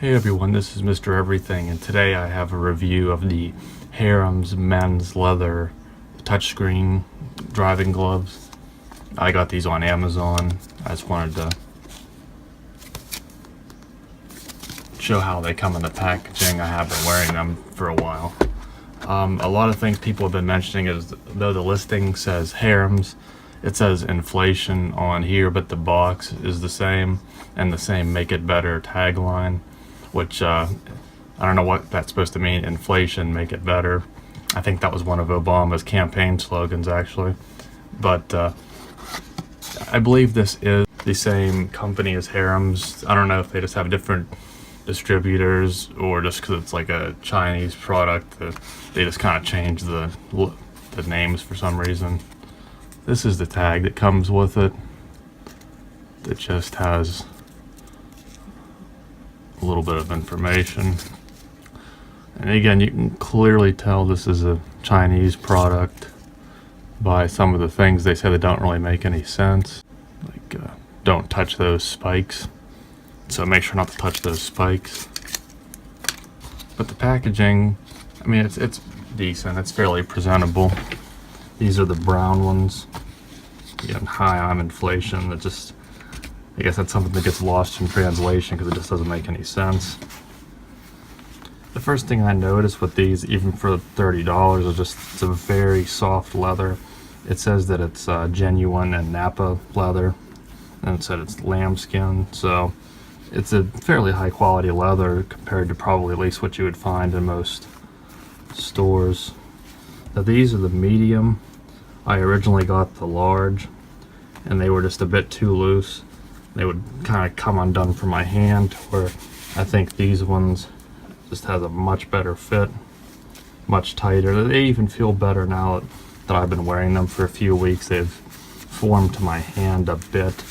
Hey everyone, this is Mr. Everything, and today I have a review of the Harrms men's leather touchscreen driving gloves. I got these on Amazon. I just wanted to show how they come in the packaging. I have been wearing them for a while. A lot of things people have been mentioning is, though the listing says Harrms, it says inflation on here, but the box is the same, and the same "Make It Better" tagline, which I don't know what that's supposed to mean. Inflation, make it better. I think that was one of Obama's campaign slogans, actually. But I believe this is the same company as Harrms. I don't know if they just have different distributors, or just because it's like a Chinese product that they just kind of change the names for some reason. This is the tag that comes with it. That just has a little bit of information, and again, you can clearly tell this is a Chinese product by some of the things they say that don't really make any sense, like don't touch those spikes, so make sure not to touch those spikes. But the packaging, I mean, it's decent. It's fairly presentable. These are the brown ones. Again, hi, I'm inflation. That just, I guess that's something that gets lost in translation because it just doesn't make any sense. The first thing I noticed with these, even for $30, is just it's a very soft leather. It says that it's genuine and Napa leather, and it said it's lambskin, so it's a fairly high quality leather compared to probably at least what you would find in most stores. Now these are the medium. I originally got the large, and they were just a bit too loose. They would kind of come undone from my hand, where I think these ones just has a much better fit, much tighter. They even feel better now that I've been wearing them for a few weeks. They've formed to my hand a bit,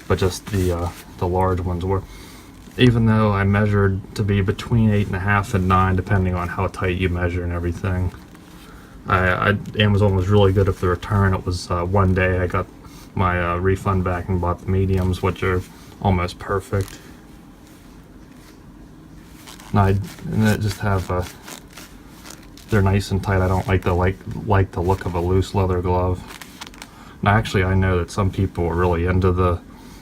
but just the large ones were, even though I measured to be between 8.5 and 9, depending on how tight you measure and everything. Amazon was really good with the return. It was one day I got my refund back and bought the mediums, which are almost perfect. And they just have they're nice and tight. I don't like the look of a loose leather glove. Now actually, I know that some people are really into the,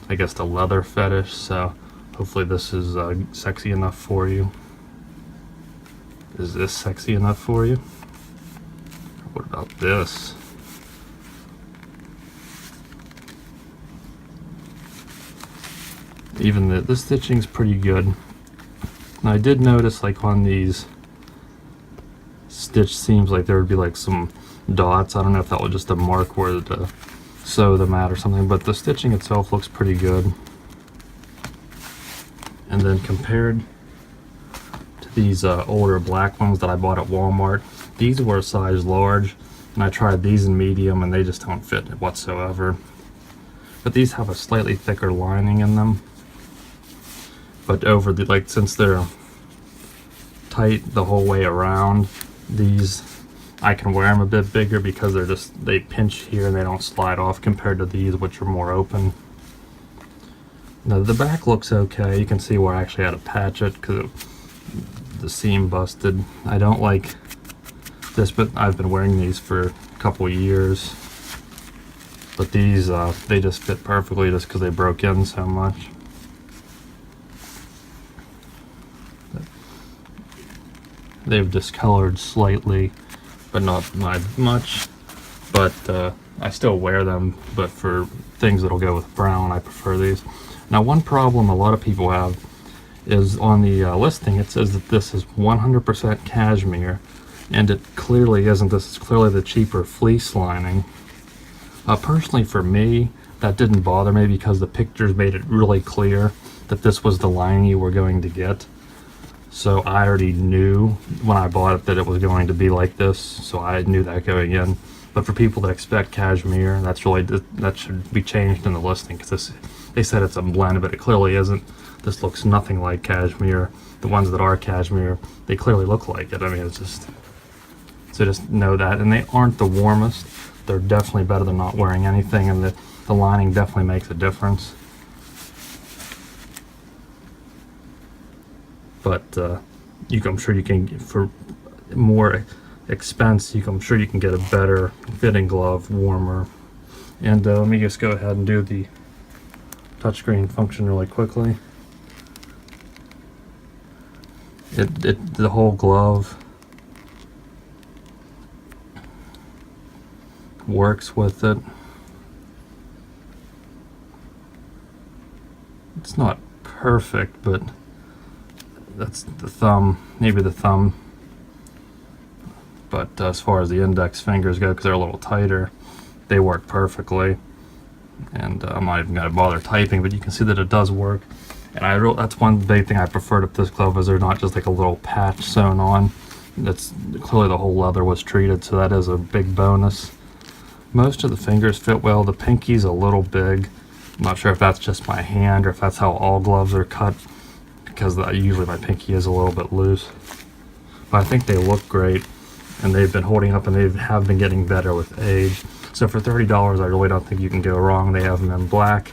I guess, the leather fetish, so hopefully this is sexy enough for you. Is this sexy enough for you? What about this? Even the stitching's pretty good. Now I did notice, like on these stitch seams, like there would be like some dots. I don't know if that was just a mark where to sew them at or something, but the stitching itself looks pretty good. And then compared to these older black ones that I bought at Walmart, these were a size large, and I tried these in medium and they just don't fit whatsoever. But these have a slightly thicker lining in them. But over the, like, since they're tight the whole way around, these, I can wear them a bit bigger because they pinch here and they don't slide off, compared to these, which are more open. Now the back looks okay. You can see where I actually had to patch it because the seam busted. I don't like this, but I've been wearing these for a couple years. But these, they just fit perfectly just because they broke in so much. They've discolored slightly, but not much. But I still wear them, but for things that'll go with brown, I prefer these. Now one problem a lot of people have is on the listing, it says that this is 100% cashmere, and it clearly isn't. This is clearly the cheaper fleece lining. Personally for me, that didn't bother me because the pictures made it really clear that this was the lining you were going to get. So I already knew when I bought it that it was going to be like this, so I knew that going in. But for people that expect cashmere, that should be changed in the listing, because they said it's a blend, but it clearly isn't. This looks nothing like cashmere. The ones that are cashmere, they clearly look like it. I mean, it's just, so just know that. And they aren't the warmest. They're definitely better than not wearing anything, and the lining definitely makes a difference. but I'm sure you can, for more expense, I'm sure you can get a better fitting glove, warmer. And let me just go ahead and do the touchscreen function really quickly. The whole glove works with it. It's not perfect, but that's the thumb, maybe the thumb. But as far as the index fingers go, because they're a little tighter, they work perfectly. And I'm not even going to bother typing, but you can see that it does work. And that's one big thing I preferred with this glove, is they're not just like a little patch sewn on. That's clearly the whole leather was treated, so that is a big bonus. Most of the fingers fit well. The pinky's a little big. I'm not sure if that's just my hand or if that's how all gloves are cut, because usually my pinky is a little bit loose. But I think they look great, and they've been holding up, and they have been getting better with age. So for $30, I really don't think you can go wrong. They have them in black,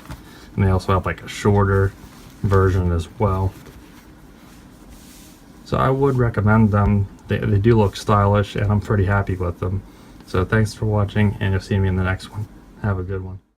and they also have like a shorter version as well. So I would recommend them. They do look stylish, and I'm pretty happy with them. So thanks for watching, and you'll see me in the next one. Have a good one.